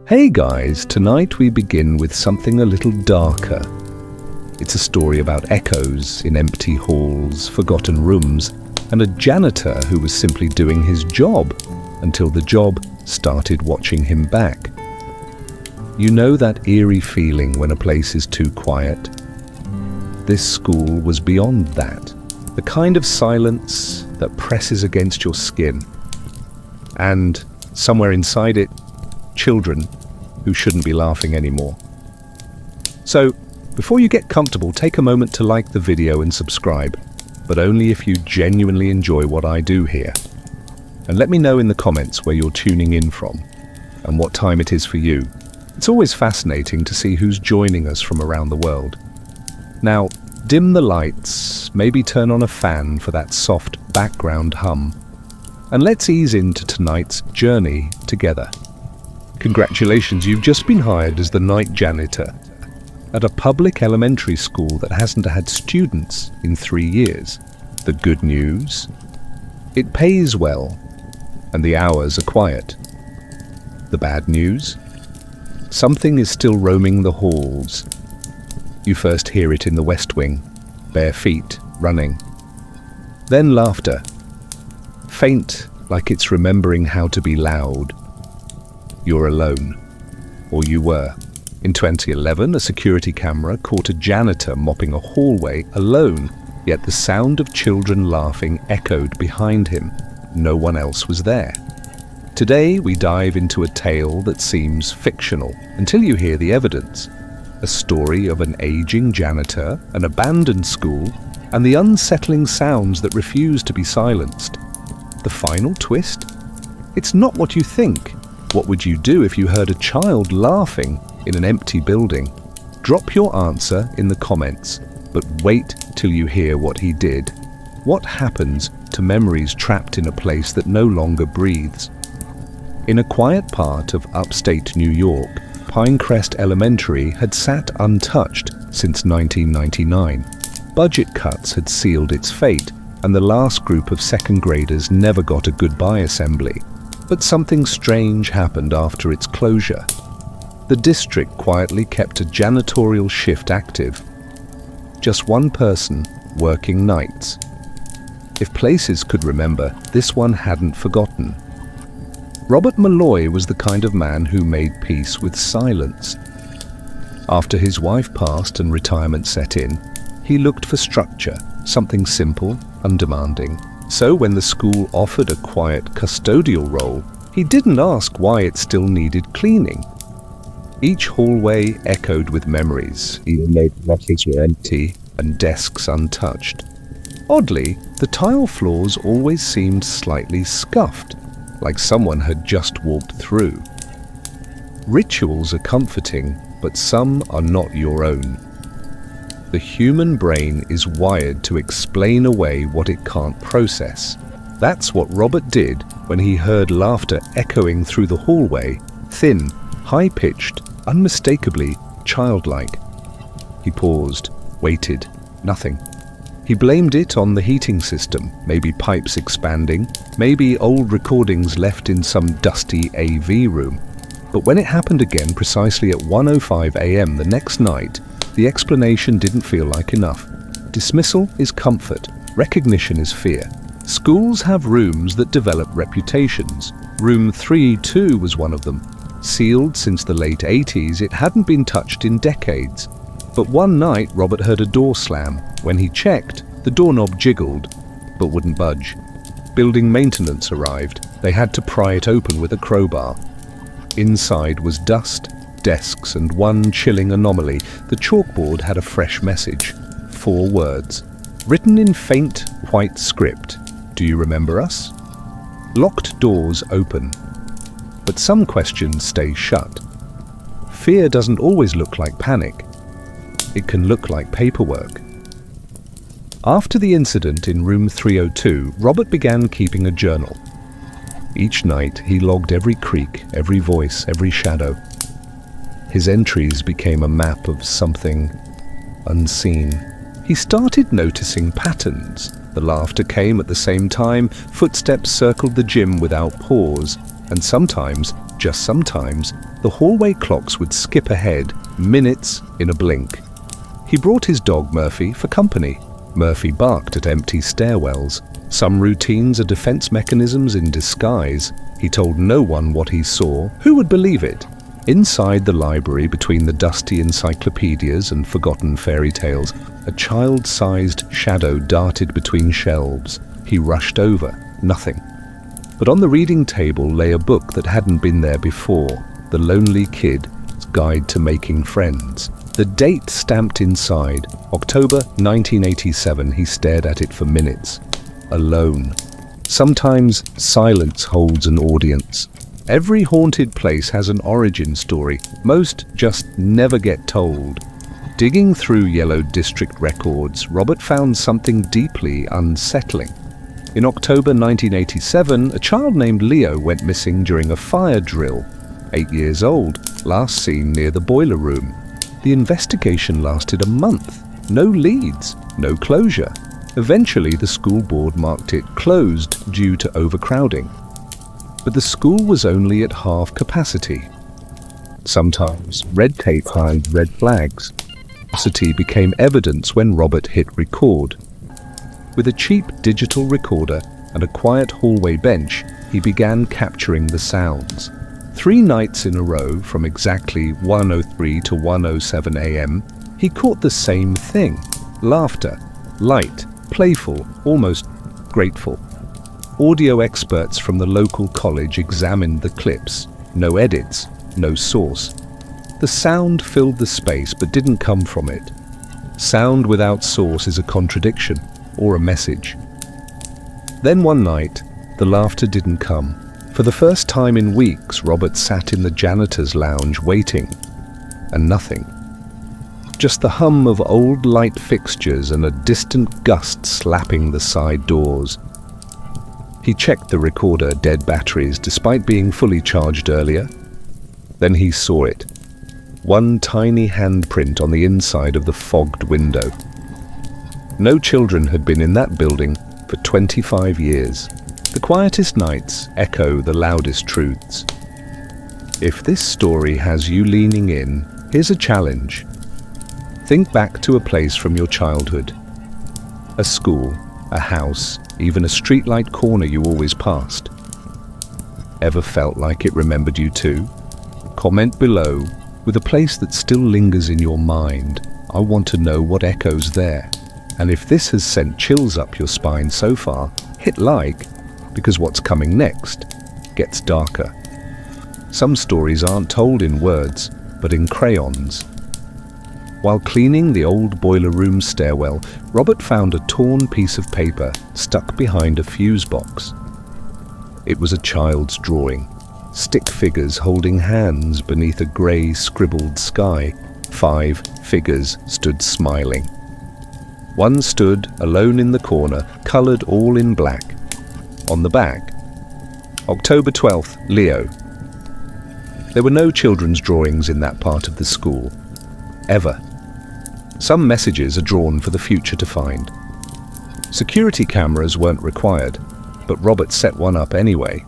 Hey guys, tonight we begin with something a little darker. It's a story about echoes in empty halls, forgotten rooms, and a janitor who was simply doing his job until the job started watching him back. You know that eerie feeling when a place is too quiet? This school was beyond that. The kind of silence that presses against your skin. And somewhere inside it, children who shouldn't be laughing anymore. So, before you get comfortable, take a moment to like the video and subscribe, but only if you genuinely enjoy what I do here. And let me know in the comments where you're tuning in from, and what time it is for you. It's always fascinating to see who's joining us from around the world. Now, dim the lights, maybe turn on a fan for that soft background hum, and let's ease into tonight's journey together. Congratulations, you've just been hired as the night janitor at a public elementary school that hasn't had students in 3 years. The good news? It pays well, and the hours are quiet. The bad news? Something is still roaming the halls. You first hear it in the West Wing, bare feet, running. Then laughter. Faint, like it's remembering how to be loud. You're alone. Or you were. In 2011, a security camera caught a janitor mopping a hallway alone, yet the sound of children laughing echoed behind him. No one else was there. Today, we dive into a tale that seems fictional until you hear the evidence. A story of an aging janitor, an abandoned school, and the unsettling sounds that refuse to be silenced. The final twist? It's not what you think. What would you do if you heard a child laughing in an empty building? Drop your answer in the comments, but wait till you hear what he did. What happens to memories trapped in a place that no longer breathes? In a quiet part of upstate New York, Pinecrest Elementary had sat untouched since 1999. Budget cuts had sealed its fate, and the last group of second graders never got a goodbye assembly. But something strange happened after its closure. The district quietly kept a janitorial shift active. Just one person working nights. If places could remember, this one hadn't forgotten. Robert Malloy was the kind of man who made peace with silence. After his wife passed and retirement set in, he looked for structure, something simple, undemanding. So when the school offered a quiet custodial role, he didn't ask why it still needed cleaning. Each hallway echoed with memories, even though lockers were empty and desks untouched. Oddly, the tile floors always seemed slightly scuffed, like someone had just walked through. Rituals are comforting, but some are not your own. The human brain is wired to explain away what it can't process. That's what Robert did when he heard laughter echoing through the hallway, thin, high-pitched, unmistakably childlike. He paused, waited, nothing. He blamed it on the heating system, maybe pipes expanding, maybe old recordings left in some dusty AV room. But when it happened again precisely at 1:05 a.m. the next night, the explanation didn't feel like enough. Dismissal is comfort, recognition is fear. Schools have rooms that develop reputations. Room 3-2 was one of them. Sealed since the late 80s, it hadn't been touched in decades. But one night, Robert heard a door slam. When he checked, the doorknob jiggled, but wouldn't budge. Building maintenance arrived. They had to pry it open with a crowbar. Inside was dust, desks, and one chilling anomaly. The chalkboard had a fresh message. 4 words. Written in faint, white script. Do you remember us? Locked doors open. But some questions stay shut. Fear doesn't always look like panic. It can look like paperwork. After the incident in room 302, Robert began keeping a journal. Each night, he logged every creak, every voice, every shadow. His entries became a map of something unseen. He started noticing patterns. The laughter came at the same time, footsteps circled the gym without pause, and sometimes just sometimes, the hallway clocks would skip ahead, minutes in a blink. He brought his dog Murphy for company. Murphy barked at empty stairwells. Some routines are defense mechanisms in disguise. He told no one what he saw. Who would believe it? Inside the library, between the dusty encyclopedias and forgotten fairy tales, a child-sized shadow darted between shelves. He rushed over. Nothing. But on the reading table lay a book that hadn't been there before, The Lonely Kid's Guide to Making Friends. The date stamped inside, October 1987. He stared at it for minutes. Alone. Sometimes silence holds an audience. Every haunted place has an origin story. Most just never get told. Digging through Yellow District records, Robert found something deeply unsettling. In October 1987, a child named Leo went missing during a fire drill. 8 years old, last seen near the boiler room. The investigation lasted a month. No leads, no closure. Eventually, the school board marked it closed due to overcrowding. But the school was only at half capacity. Sometimes red tape hides red flags. Capacity became evidence when Robert hit record. With a cheap digital recorder and a quiet hallway bench, he began capturing the sounds. 3 nights in a row, from exactly 1:03 to 1:07 a.m., he caught the same thing. Laughter. Light. Playful. Almost grateful. Audio experts from the local college examined the clips. No edits. No source. The sound filled the space but didn't come from it. Sound without source is a contradiction, or a message. Then one night, the laughter didn't come. For the first time in weeks, Robert sat in the janitor's lounge waiting, and nothing. Just the hum of old light fixtures and a distant gust slapping the side doors. He checked the recorder dead batteries despite being fully charged earlier. Then he saw it. One tiny handprint on the inside of the fogged window. No children had been in that building for 25 years. The quietest nights echo the loudest truths. If this story has you leaning in, here's a challenge. Think back to a place from your childhood. A school, a house, even a streetlight corner you always passed. Ever felt like it remembered you too? Comment below with a place that still lingers in your mind. I want to know what echoes there. And if this has sent chills up your spine so far, hit like, because what's coming next gets darker. Some stories aren't told in words, but in crayons. While cleaning the old boiler room stairwell, Robert found a torn piece of paper stuck behind a fuse box. It was a child's drawing. Stick figures holding hands beneath a grey scribbled sky. 5 figures stood smiling. One stood alone in the corner, coloured all in black. On the back, October 12th, Leo. There were no children's drawings in that part of the school. Ever. Some messages are drawn for the future to find. Security cameras weren't required, but Robert set one up anyway.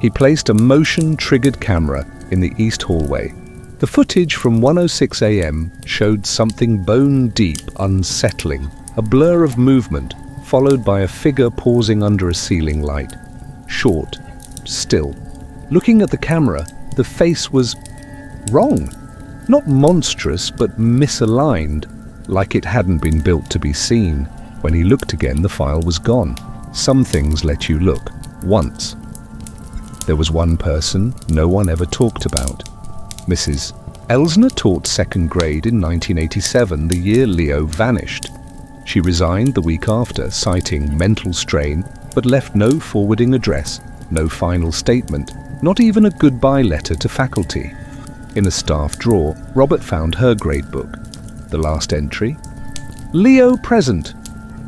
He placed a motion-triggered camera in the east hallway. The footage from 1:06 a.m. showed something bone-deep, unsettling, a blur of movement, followed by a figure pausing under a ceiling light. Short, still. Looking at the camera, the face was wrong. Not monstrous, but misaligned, like it hadn't been built to be seen. When he looked again, the file was gone. Some things let you look, once. There was one person no one ever talked about. Mrs. Elsner taught 2nd grade in 1987, the year Leo vanished. She resigned the week after, citing mental strain, but left no forwarding address, no final statement, not even a goodbye letter to faculty. In a staff drawer, Robert found her gradebook. The last entry? Leo present,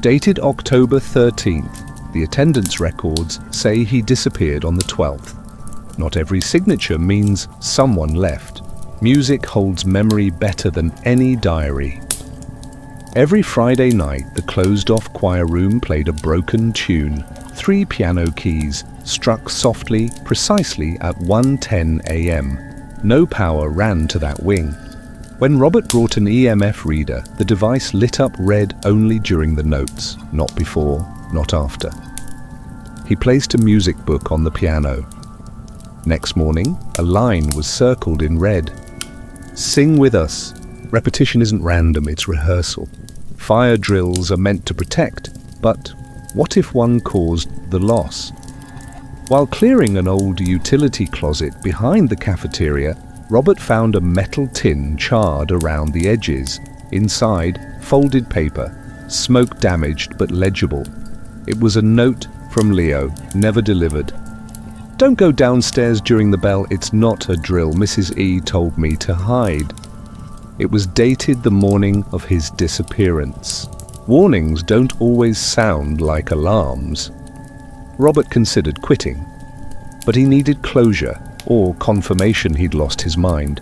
dated October 13th. The attendance records say he disappeared on the 12th. Not every signature means someone left. Music holds memory better than any diary. Every Friday night, the closed-off choir room played a broken tune, 3 piano keys, struck softly, precisely at 1:10 a.m. No power ran to that wing. When Robert brought an EMF reader, the device lit up red only during the notes, not before, not after. He placed a music book on the piano. Next morning, a line was circled in red. Sing with us. Repetition isn't random, it's rehearsal. Fire drills are meant to protect, but what if one caused the loss? While clearing an old utility closet behind the cafeteria, Robert found a metal tin charred around the edges. Inside, folded paper, smoke damaged but legible. It was a note from Leo, never delivered. Don't go downstairs during the bell, it's not a drill. Mrs. E told me to hide. It was dated the morning of his disappearance. Warnings don't always sound like alarms. Robert considered quitting, but he needed closure or confirmation he'd lost his mind.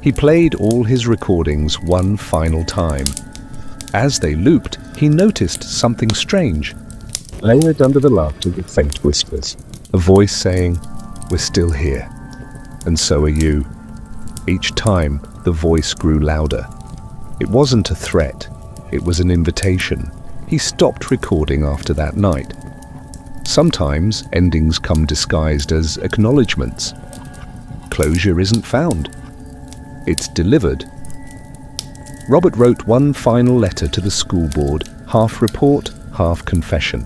He played all his recordings one final time. As they looped, he noticed something strange. Layered under the laughter were faint whispers. A voice saying, "We're still here. And so are you." Each time, the voice grew louder. It wasn't a threat. It was an invitation. He stopped recording after that night. Sometimes endings come disguised as acknowledgements. Closure isn't found. It's delivered. Robert wrote one final letter to the school board, half report, half confession.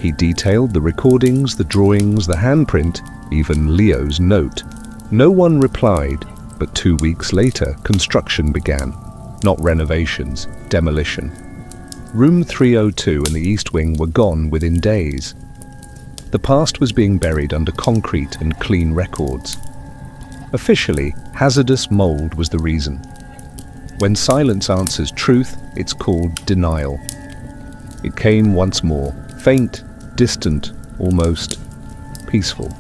He detailed the recordings, the drawings, the handprint, even Leo's note. No one replied, but 2 weeks later, construction began. Not renovations, demolition. Room 302 and the East Wing were gone within days. The past was being buried under concrete and clean records. Officially, hazardous mold was the reason. When silence answers truth, it's called denial. It came once more, faint, distant, almost peaceful.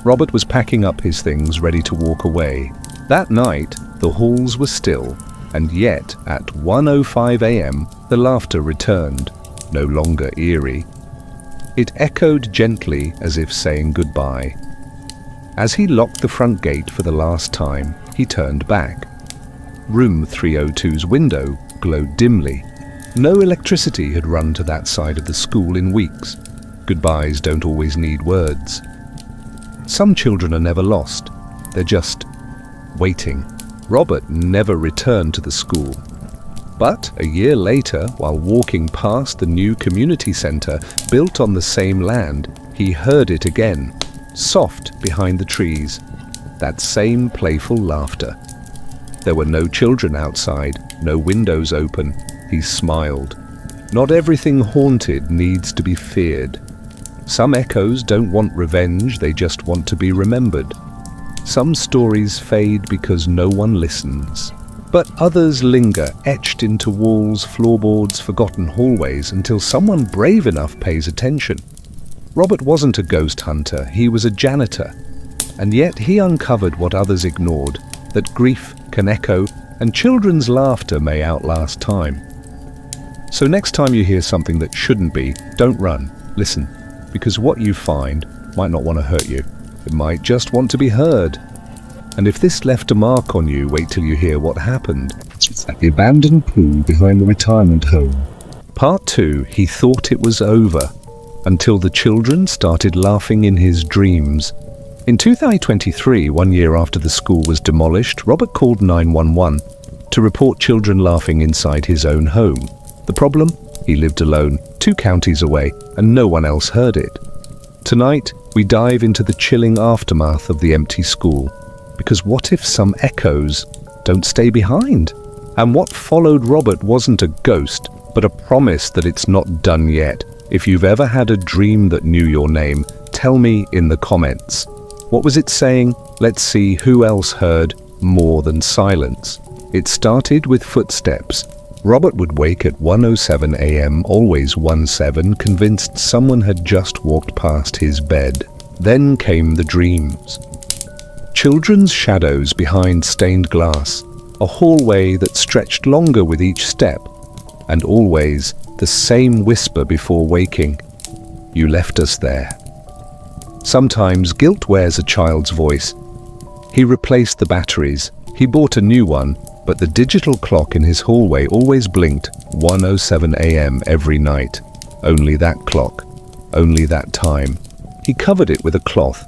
Robert was packing up his things, ready to walk away. That night, the halls were still, and yet at 1:05 a.m., the laughter returned, no longer eerie. It echoed gently as if saying goodbye. As he locked the front gate for the last time, he turned back. Room 302's window glowed dimly. No electricity had run to that side of the school in weeks. Goodbyes don't always need words. Some children are never lost. They're just waiting. Robert never returned to the school. But a year later, while walking past the new community center built on the same land, he heard it again, soft behind the trees. That same playful laughter. There were no children outside, no windows open. He smiled. Not everything haunted needs to be feared. Some echoes don't want revenge, they just want to be remembered. Some stories fade because no one listens. But others linger, etched into walls, floorboards, forgotten hallways, until someone brave enough pays attention. Robert wasn't a ghost hunter, he was a janitor. And yet he uncovered what others ignored, that grief can echo, and children's laughter may outlast time. So next time you hear something that shouldn't be, don't run, listen, because what you find might not want to hurt you. It might just want to be heard. And if this left a mark on you, wait till you hear what happened. It's at the abandoned pool behind the retirement home. Part 2, he thought it was over, until the children started laughing in his dreams. In 2023, 1 year after the school was demolished, Robert called 911 to report children laughing inside his own home. The problem? He lived alone, 2 counties away, and no one else heard it. Tonight, we dive into the chilling aftermath of the empty school. Because what if some echoes don't stay behind? And what followed Robert wasn't a ghost, but a promise that it's not done yet. If you've ever had a dream that knew your name, tell me in the comments. What was it saying? Let's see who else heard more than silence. It started with footsteps. Robert would wake at 1:07 a.m., always 1:07, convinced someone had just walked past his bed. Then came the dreams. Children's shadows behind stained glass, a hallway that stretched longer with each step, and always the same whisper before waking. You left us there. Sometimes guilt wears a child's voice. He replaced the batteries. He bought a new one, but the digital clock in his hallway always blinked 1:07 a.m. every night. Only that clock, only that time. He covered it with a cloth.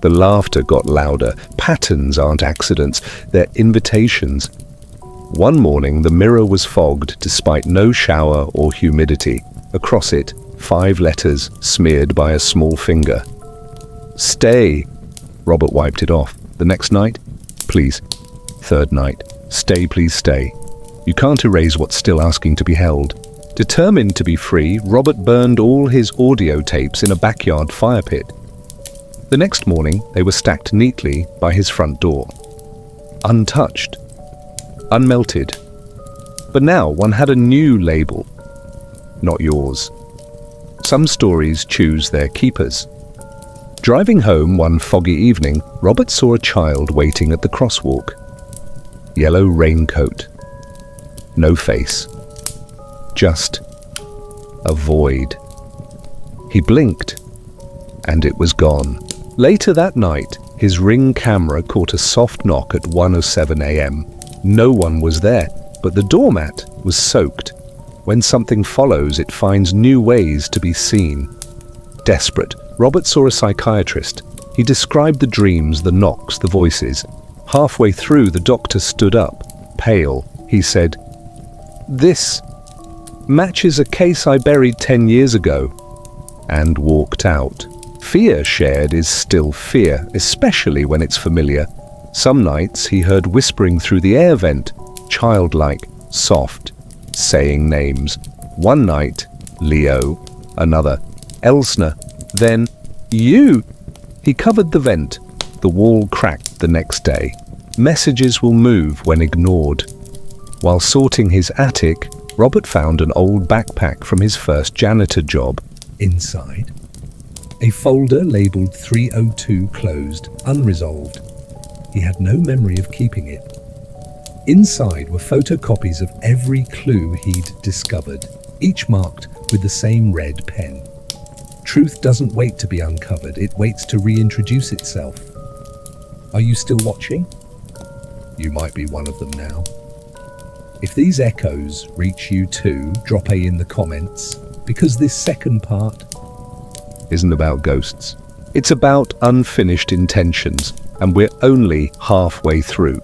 The laughter got louder. Patterns aren't accidents, they're invitations. One morning, the mirror was fogged despite no shower or humidity. Across it, 5 letters smeared by a small finger. Stay. Robert wiped it off. The next night, please. Third night, stay, please stay. You can't erase what's still asking to be held. Determined to be free, Robert burned all his audio tapes in a backyard fire pit. The next morning, they were stacked neatly by his front door. Untouched. Unmelted. But now one had a new label. Not yours. Some stories choose their keepers. Driving home one foggy evening, Robert saw a child waiting at the crosswalk. Yellow raincoat. No face. Just a void. He blinked, and it was gone. Later that night, his Ring camera caught a soft knock at 1:07 a.m. No one was there, but the doormat was soaked. When something follows, it finds new ways to be seen. Desperate, Robert saw a psychiatrist. He described the dreams, the knocks, the voices. Halfway through, the doctor stood up. Pale, he said, "This matches a case I buried 10 years ago," and walked out. Fear shared is still fear, especially when it's familiar. Some nights he heard whispering through the air vent, childlike, soft, saying names. One night, Leo. Another, Elsner. Then, you. He covered the vent. The wall cracked the next day. Messages will move when ignored. While sorting his attic, Robert found an old backpack from his first janitor job. Inside, a folder labeled 302 closed, unresolved. He had no memory of keeping it. Inside were photocopies of every clue he'd discovered, each marked with the same red pen. Truth doesn't wait to be uncovered, it waits to reintroduce itself. Are you still watching? You might be one of them now. If these echoes reach you too, drop a in the comments, because this second part isn't about ghosts. It's about unfinished intentions, and we're only halfway through.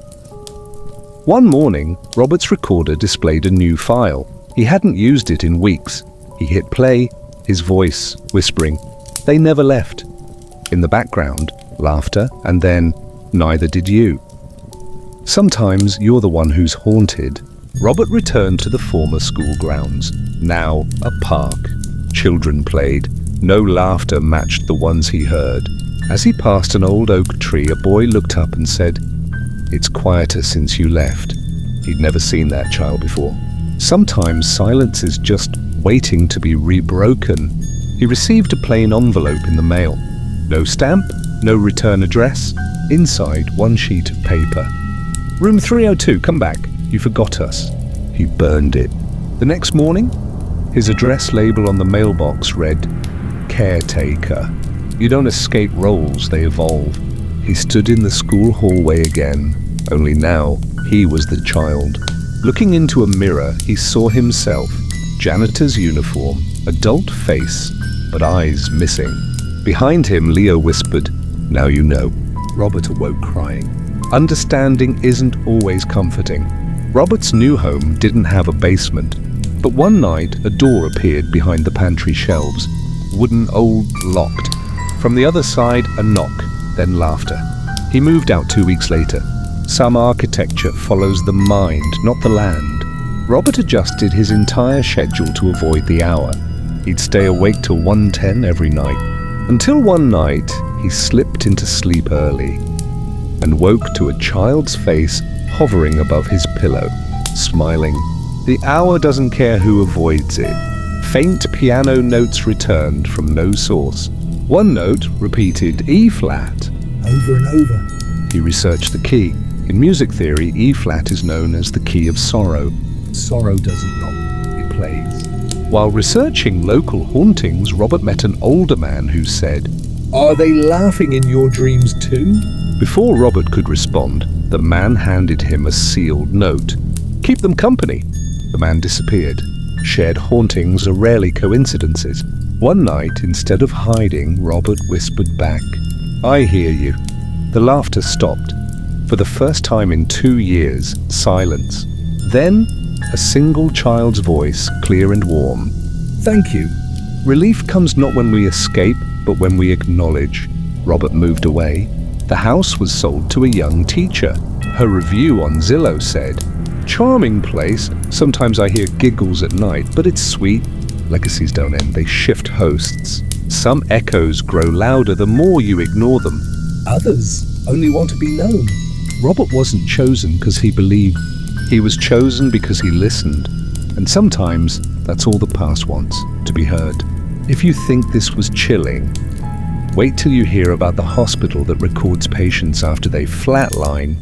One morning, Robert's recorder displayed a new file. He hadn't used it in weeks. He hit play, his voice whispering. They never left. In the background, laughter, and then, neither did you. Sometimes you're the one who's haunted. Robert returned to the former school grounds, now a park. Children played. No laughter matched the ones he heard. As he passed an old oak tree, a boy looked up and said, "It's quieter since you left." He'd never seen that child before. Sometimes silence is just waiting to be rebroken. He received a plain envelope in the mail. No stamp, no return address. Inside, one sheet of paper. "Room 302, come back. You forgot us." He burned it. The next morning, his address label on the mailbox read, "Caretaker." You don't escape roles, they evolve. He stood in the school hallway again, only now he was the child. Looking into a mirror, he saw himself. Janitor's uniform, adult face, but eyes missing. Behind him, Leo whispered, "Now you know." Robert awoke crying. Understanding isn't always comforting. Robert's new home didn't have a basement, but one night a door appeared behind the pantry shelves. Wooden, old, locked. From the other side, a knock, then laughter. He moved out 2 weeks later. Some architecture follows the mind, not the land. Robert adjusted his entire schedule to avoid the hour. He'd stay awake till 1:10 every night. Until one night, he slipped into sleep early and woke to a child's face hovering above his pillow, smiling. The hour doesn't care who avoids it. Faint piano notes returned from no source. One note repeated E-flat. Over and over. He researched the key. In music theory, E-flat is known as the key of sorrow. Sorrow doesn't knock, it plays. While researching local hauntings, Robert met an older man who said, Are they laughing in your dreams too? Before Robert could respond, the man handed him a sealed note. Keep them company. The man disappeared. Shared hauntings are rarely coincidences. One night, instead of hiding, Robert whispered back, "I hear you." The laughter stopped. For the first time in 2 years, silence. Then, a single child's voice, clear and warm. "Thank you." Relief comes not when we escape, but when we acknowledge. Robert moved away. The house was sold to a young teacher. Her review on Zillow said, "Charming place. Sometimes I hear giggles at night, but it's sweet." Legacies don't end, they shift hosts. Some echoes grow louder the more you ignore them. Others only want to be known. Robert wasn't chosen because he believed. He was chosen because he listened. And sometimes that's all the past wants, to be heard. If you think this was chilling, wait till you hear about the hospital that records patients after they flatline.